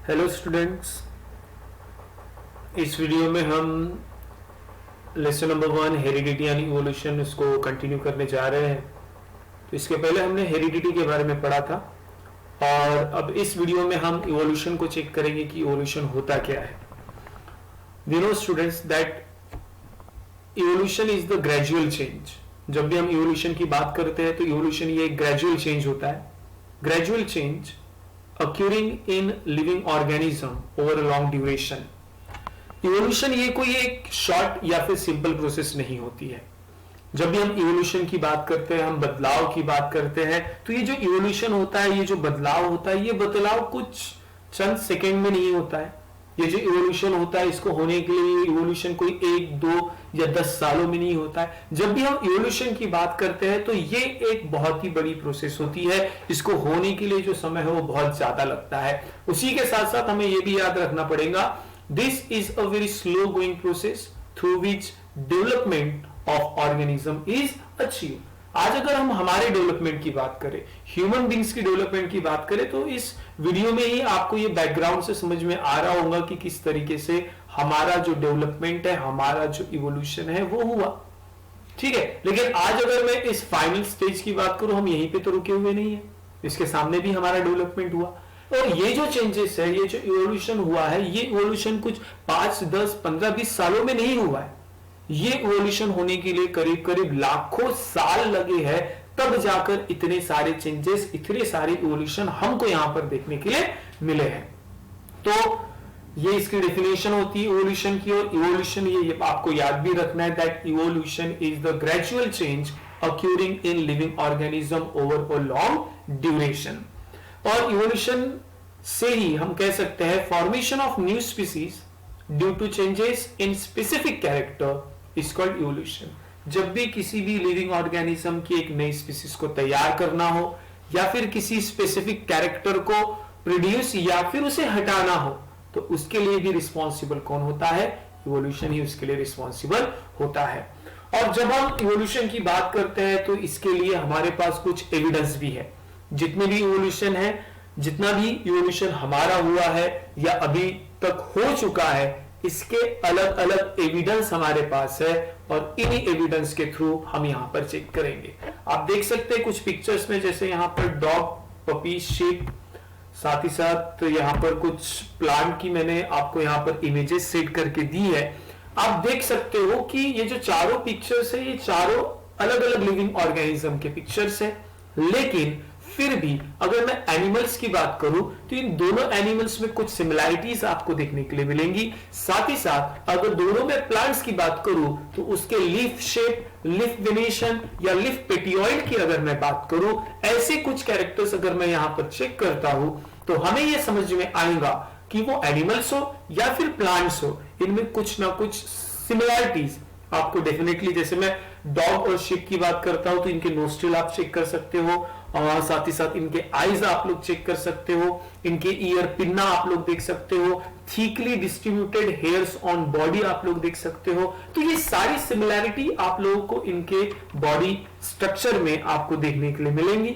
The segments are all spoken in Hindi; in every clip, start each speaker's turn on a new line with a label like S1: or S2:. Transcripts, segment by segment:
S1: हेलो स्टूडेंट्स, इस वीडियो में हम लेसन नंबर 1 हेरिडिटी यानी इवोल्यूशन इसको कंटिन्यू करने जा रहे हैं। तो इसके पहले हमने हेरिडिटी के बारे में पढ़ा था और अब इस वीडियो में हम इवोल्यूशन को चेक करेंगे कि इवोल्यूशन होता क्या है। We know students that evolution is the gradual change. जब भी हम इवोल्यूशन की बात करते हैं तो इवोल्यूशन ये ग्रेजुअल चेंज होता है। Gradual change occurring in living organism over a long duration। Evolution ये कोई एक शॉर्ट या फिर सिंपल प्रोसेस नहीं होती है। जब भी हम इवोल्यूशन की बात करते हैं, हम बदलाव की बात करते हैं, तो ये जो इवोल्यूशन होता है, ये जो बदलाव होता है, ये बदलाव कुछ चंद सेकंड में नहीं होता है। ये जो इवोल्यूशन होता है, इसको होने के लिए इवोल्यूशन कोई 1, 2 या 10 सालों में नहीं होता है। जब भी हम इवोल्यूशन की बात करते हैं तो ये एक बहुत ही बड़ी प्रोसेस होती है। इसको होने के लिए जो समय है वो बहुत ज्यादा लगता है। उसी के साथ साथ हमें ये भी याद रखना पड़ेगा, this is a very slow going process through which development of organism is achieve. आज अगर हम हमारे डेवलपमेंट की बात करें, ह्यूमन बींग्स की डेवलपमेंट की बात करें, तो इस वीडियो में ही आपको ये बैकग्राउंड से समझ में आ रहा होगा कि किस तरीके से हमारा जो डेवलपमेंट है, हमारा जो इवोल्यूशन है वो हुआ। ठीक है, लेकिन आज अगर मैं इस फाइनल स्टेज की बात करूं, हम यहीं पे तो रुके हुए नहीं है। इसके सामने भी हमारा डेवलपमेंट हुआ और ये जो चेंजेस है, ये जो इवोल्यूशन हुआ है, ये इवोल्यूशन कुछ 5, 10, 15, 20 सालों में नहीं हुआ है। ये इवोल्यूशन होने के लिए करीब करीब लाखों साल लगे हैं, तब जाकर इतने सारे चेंजेस, इतने सारे इवोल्यूशन हमको यहां पर देखने के लिए मिले हैं। तो ये इसकी डेफिनेशन होती है इवोल्यूशन की। और इवोल्यूशन ये आपको याद भी रखना है that evolution is the gradual change occurring in living organism over a long duration. और इवोल्यूशन से ही हम कह सकते हैं formation of new species due to changes in specific character is called evolution. जब भी किसी भी लिविंग ऑर्गेनिज्म की एक नई स्पीसीज को तैयार करना हो या फिर किसी स्पेसिफिक कैरेक्टर को प्रोड्यूस या फिर उसे हटाना हो, तो उसके लिए भी रिस्पॉन्सिबल कौन होता है? इवोल्यूशन ही उसके लिए रिस्पॉन्सिबल होता है। और जब हम इवोल्यूशन की बात करते हैं तो इसके लिए हमारे पास कुछ एविडेंस भी है। जितने भी इवोल्यूशन है, जितना भी इवोल्यूशन हमारा हुआ है या अभी तक हो चुका है, इसके अलग अलग एविडेंस हमारे पास है और इन्हीं एविडेंस के थ्रू हम यहां पर चेक करेंगे। आप देख सकते हैं कुछ पिक्चर्स में, जैसे यहां पर डॉग, पपी, शीप, साथ ही साथ यहाँ पर कुछ प्लांट की मैंने आपको यहाँ पर इमेजेस सेट करके दी है। आप देख सकते हो कि ये जो चारों पिक्चर्स है, ये चारों अलग अलग लिविंग ऑर्गेनिज्म के पिक्चर्स है। लेकिन फिर भी अगर मैं एनिमल्स की बात करूं तो इन दोनों एनिमल्स में कुछ सिमिलैरिटीज आपको देखने के लिए मिलेंगी। साथ ही साथ अगर दोनों में प्लांट्स की बात करूं तो उसके लीफ शेप, लीफ वेनेशन या लीफ पेटियोइड की अगर मैं बात करूं, ऐसे कुछ कैरेक्टर्स अगर मैं यहां पर चेक करता हूं तो हमें यह समझ में आएगा कि वो एनिमल्स हो या फिर प्लांट्स हो, इनमें कुछ ना कुछ सिमिलैरिटीज आपको डेफिनेटली, जैसे मैं डॉग और शिप की बात करता हूं तो इनके नोस्ट्रिल आप चेक कर सकते हो और साथ ही साथ इनके आईज आप लोग चेक कर सकते हो, इनके ईयर पिन्ना आप लोग देख सकते हो, thickly distributed hairs on body आप लोग देख सकते हो। तो ये सारी सिमिलैरिटी आप लोगों को इनके बॉडी स्ट्रक्चर में आपको देखने के लिए मिलेंगी।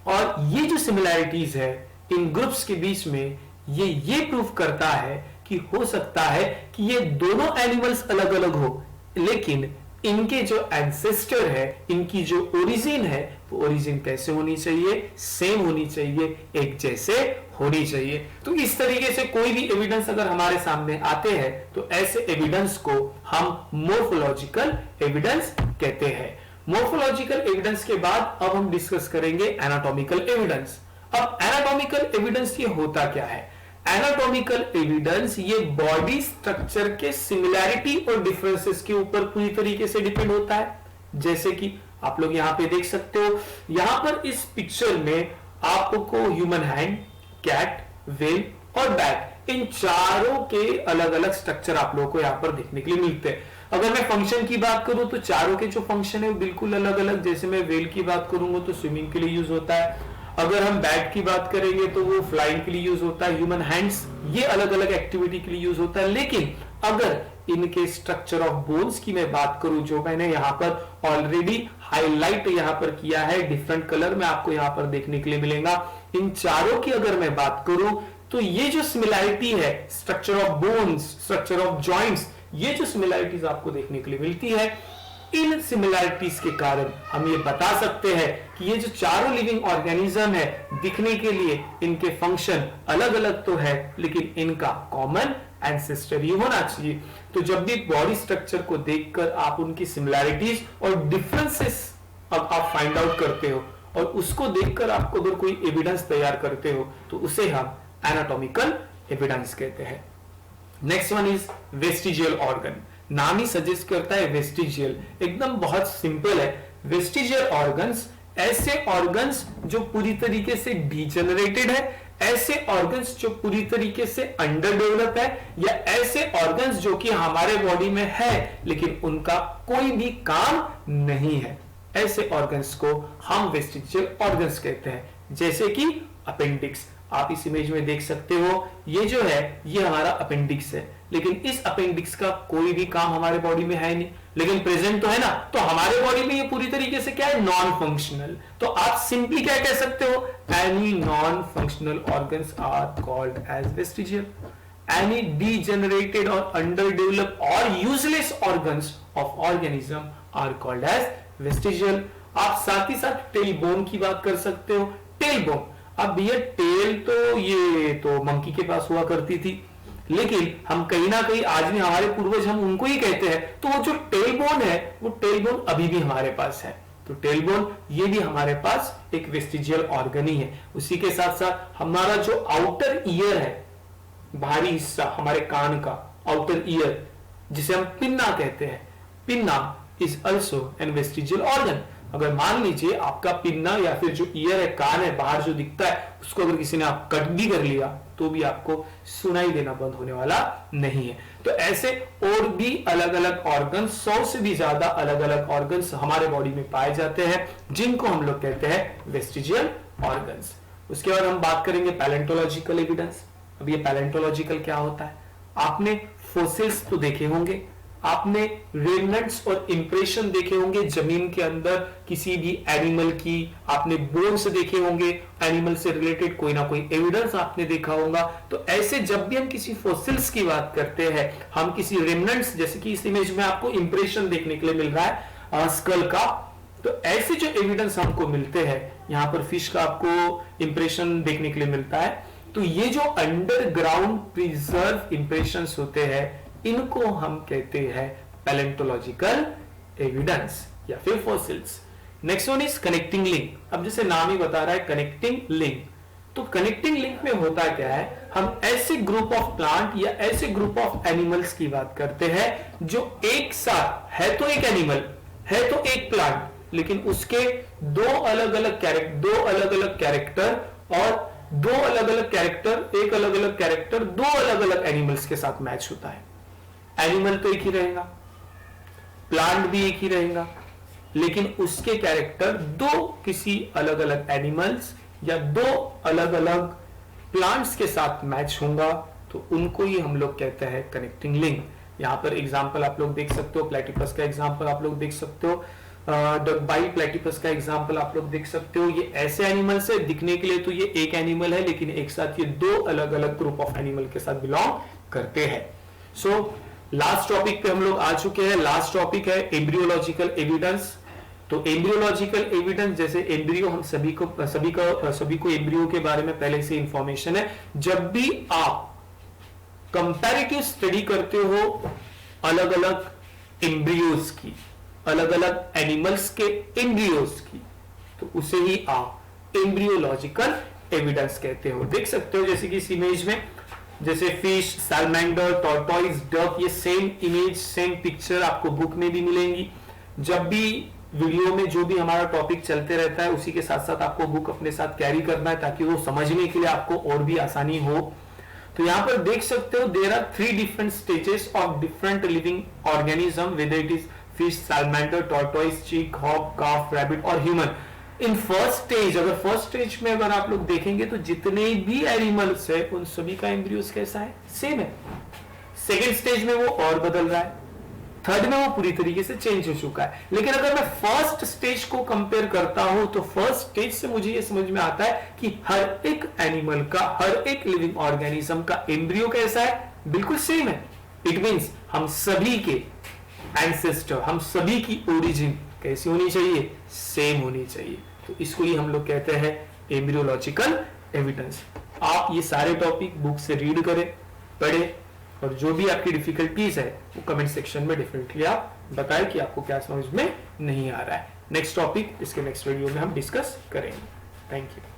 S1: और ये जो सिमिलैरिटीज है इन ग्रुप्स के बीच में, ये प्रूफ करता है कि हो सकता है कि ये दोनों एनिमल्स अलग अलग हो, लेकिन इनके जो एंसेस्टर है, इनकी जो ओरिजिन है, वो ओरिजिन कैसे होनी चाहिए? सेम होनी चाहिए, एक जैसे होनी चाहिए। तो इस तरीके से कोई भी एविडेंस अगर हमारे सामने आते हैं तो ऐसे एविडेंस को हम मोर्फोलॉजिकल एविडेंस कहते हैं। मोर्फोलॉजिकल एविडेंस के बाद अब हम डिस्कस करेंगे एनाटॉमिकल एविडेंस। अब एनाटॉमिकल एविडेंस ये होता क्या है? एनाटॉमिकल एविडेंस ये बॉडी स्ट्रक्चर के सिमिलैरिटी और डिफरेंसेस के ऊपर पूरी तरीके से डिपेंड होता है। जैसे कि आप लोग यहां पे देख सकते हो, यहां पर इस पिक्चर में आपको ह्यूमन हैंड, कैट, व्हेल और बैट, इन चारों के अलग अलग स्ट्रक्चर आप लोगों को यहां पर देखने के लिए मिलते हैं। अगर मैं फंक्शन की बात करूं तो चारों के जो फंक्शन है वो बिल्कुल अलग अलग। जैसे मैं व्हेल की बात करूंगा तो स्विमिंग के लिए यूज होता है, अगर हम बैट की बात करेंगे तो वो फ्लाइंग के लिए यूज होता है, ह्यूमन हैंड्स ये अलग अलग एक्टिविटी के लिए यूज होता है। लेकिन अगर इनके स्ट्रक्चर ऑफ बोन्स की मैं बात करूं, जो मैंने यहां पर ऑलरेडी हाईलाइट यहां पर किया है, डिफरेंट कलर में आपको यहां पर देखने के लिए मिलेगा। इन चारों की अगर मैं बात करूं तो ये जो सिमिलैरिटी है, structure of bones, structure of joints, ये जो सिमिलैरिटीज आपको देखने के लिए मिलती है, इन सिमिलैरिटीज के कारण हम ये बता सकते हैं कि ये जो चारों लिविंग ऑर्गेनिज्म है, दिखने के लिए इनके फंक्शन अलग अलग तो है, लेकिन इनका कॉमन एंसेस्टर ही होना चाहिए। तो जब भी बॉडी स्ट्रक्चर को देखकर आप उनकी सिमिलैरिटीज और डिफरेंसेस अब आप फाइंड आउट करते हो और उसको देखकर आपको अगर कोई एविडेंस तैयार करते हो तो उसे हम एनाटॉमिकल एविडेंस कहते हैं। Next one is vestigial organ. नाम ही सजेस्ट करता है वेस्टिजियल, एकदम बहुत सिंपल है। वेस्टिजियल ऑर्गन्स ऐसे ऑर्गन्स जो पूरी तरीके से डिजेनरेटेड है, ऐसे ऑर्गन्स जो पूरी तरीके से अंडर डेवलप है, या ऐसे ऑर्गन्स जो कि हमारे बॉडी में है लेकिन उनका कोई भी काम नहीं है, ऐसे ऑर्गन्स को हम वेस्टिजियल ऑर्गन्स कहते हैं। जैसे कि अपेंडिक्स, आप इस इमेज में देख सकते हो, ये जो है ये हमारा अपेंडिक्स है, लेकिन इस अपेंडिक्स का कोई भी काम हमारे बॉडी में है नहीं, लेकिन प्रेजेंट तो है ना। तो हमारे बॉडी में ये पूरी तरीके से क्या है, नॉन फंक्शनल। तो आप सिंपली क्या कह सकते हो, any non functional organs are called as vestigial. Any degenerated or under develop or useless organs of organism are called as vestigial. आप साथ ही साथ टेल बोन की बात कर सकते हो। टेल बोन, अब ये टेल तो ये तो मंकी के पास हुआ करती थी, लेकिन हम कहीं ना कहीं आज भी हमारे पूर्वज हम उनको ही कहते हैं, तो वो जो टेल बोन है वो टेल बोन अभी भी हमारे पास है। तो टेल बोन ये भी हमारे पास एक वेस्टिजियल ऑर्गन ही है। उसी के साथ साथ हमारा जो आउटर ईयर है, बाहरी हिस्सा हमारे कान का आउटर ईयर, जिसे हम पिन्ना कहते हैं, pinna is also an vestigial organ. अगर मान लीजिए आपका पिन्ना या फिर जो ईयर है, कान है, बाहर जो दिखता है, उसको अगर किसी ने आप कट भी कर लिया तो भी आपको सुनाई देना बंद होने वाला नहीं है। तो ऐसे और भी अलग अलग ऑर्गन, 100 से भी ज्यादा अलग अलग ऑर्गन्स हमारे बॉडी में पाए जाते हैं, जिनको हम लोग कहते हैं वेस्टिजियल ऑर्गन्स। उसके बाद हम बात करेंगे पैलेंटोलॉजिकल एविडेंस। अब ये पैलेंटोलॉजिकल क्या होता है, आपने फोसिल्स तो देखे होंगे, आपने रेमनेंट्स और इंप्रेशन देखे होंगे जमीन के अंदर किसी भी एनिमल की, आपने बोन्स देखे होंगे, एनिमल से रिलेटेड कोई ना कोई एविडेंस आपने देखा होगा। तो ऐसे जब भी हम किसी फोसिल्स की बात करते हैं, हम किसी रेमनेंट्स, जैसे कि इस इमेज में आपको इंप्रेशन देखने के लिए मिल रहा है स्कल का, तो ऐसे जो एविडेंस हमको मिलते हैं, यहां पर फिश का आपको इंप्रेशन देखने के लिए मिलता है, तो ये जो अंडरग्राउंड प्रिजर्व इंप्रेशंस होते हैं, इनको हम कहते हैं पैलेंटोलॉजिकल एविडेंस या फिर fossils. Next one is connecting link. अब जैसे नाम ही बता रहा है कनेक्टिंग लिंक, तो कनेक्टिंग लिंक में होता क्या है, हम ऐसे ग्रुप ऑफ प्लांट या ऐसे ग्रुप ऑफ एनिमल्स की बात करते हैं जो एक साथ है, तो एक एनिमल है, तो एक प्लांट, लेकिन उसके दो अलग अलग कैरेक्टर और दो अलग अलग कैरेक्टर, एक अलग अलग कैरेक्टर दो अलग अलग एनिमल्स के साथ मैच होता है। एनिमल तो एक ही रहेगा, प्लांट भी एक ही रहेगा, लेकिन उसके कैरेक्टर दो किसी अलग अलग एनिमल्स या दो अलग अलग प्लांट्स के साथ मैच होगा, तो उनको ही हम लोग कहते हैं कनेक्टिंग लिंक। यहां पर एग्जांपल आप लोग देख सकते हो, प्लेटिपस का एग्जांपल आप लोग देख सकते हो, डकबाई प्लेटिपस का एग्जांपल आप लोग देख सकते हो। ये ऐसे एनिमल्स है, दिखने के लिए तो ये एक एनिमल है, लेकिन एक साथ ये दो अलग अलग ग्रुप ऑफ एनिमल के साथ बिलोंग करते हैं। सो लास्ट टॉपिक पे हम लोग आ चुके हैं। लास्ट टॉपिक है एम्ब्रियोलॉजिकल एविडेंस। तो एम्ब्रियोलॉजिकल एविडेंस, जैसे एम्ब्रियो, हम सभी को एम्ब्रियो के बारे में पहले से इंफॉर्मेशन है। जब भी आप कंपैरेटिव स्टडी करते हो अलग अलग एम्ब्रियोज की, अलग अलग एनिमल्स के एम्ब्रियोज की, तो उसे ही आप एम्ब्रियोलॉजिकल एविडेंस कहते हो। देख सकते हो जैसे कि इस इमेज में, जैसे फिश, सैलमेंडर, टॉर्टोइस, डक, ये सेम इमेज, सेम पिक्चर आपको बुक में भी मिलेंगी। जब भी वीडियो में जो भी हमारा टॉपिक चलते रहता है, उसी के साथ साथ आपको बुक अपने साथ कैरी करना है, ताकि वो समझने के लिए आपको और भी आसानी हो। तो यहां पर देख सकते हो there are 3 different stages of different living organism, whether it is fish, salamander, tortoise, chick, hog, calf, rabbit और ह्यूमन। इन फर्स्ट स्टेज, अगर फर्स्ट स्टेज में अगर आप लोग देखेंगे तो जितने भी एनिमल्स है उन सभी का एम्ब्रियोस कैसा है, सेम है। सेकेंड स्टेज में वो और बदल रहा है, थर्ड में वो पूरी तरीके से चेंज हो चुका है। लेकिन अगर मैं फर्स्ट स्टेज को कंपेयर करता हूं तो फर्स्ट स्टेज से मुझे ये समझ में आता है कि हर एक एनिमल का, हर एक लिविंग ऑर्गेनिज्म का एम्ब्रियो कैसा है, बिल्कुल सेम है। इट मींस हम सभी के एंसेस्टर, हम सभी की ओरिजिन कैसी होनी चाहिए, सेम होनी चाहिए। तो इसको ही हम लोग कहते हैं एम्ब्रियोलॉजिकल एविडेंस। आप ये सारे टॉपिक बुक से रीड करें, पढ़ें, और जो भी आपकी डिफिकल्टीज है वो कमेंट सेक्शन में डेफिनेटली आप बताएं कि आपको क्या समझ में नहीं आ रहा है। नेक्स्ट टॉपिक इसके नेक्स्ट वीडियो में हम डिस्कस करेंगे। Thank you.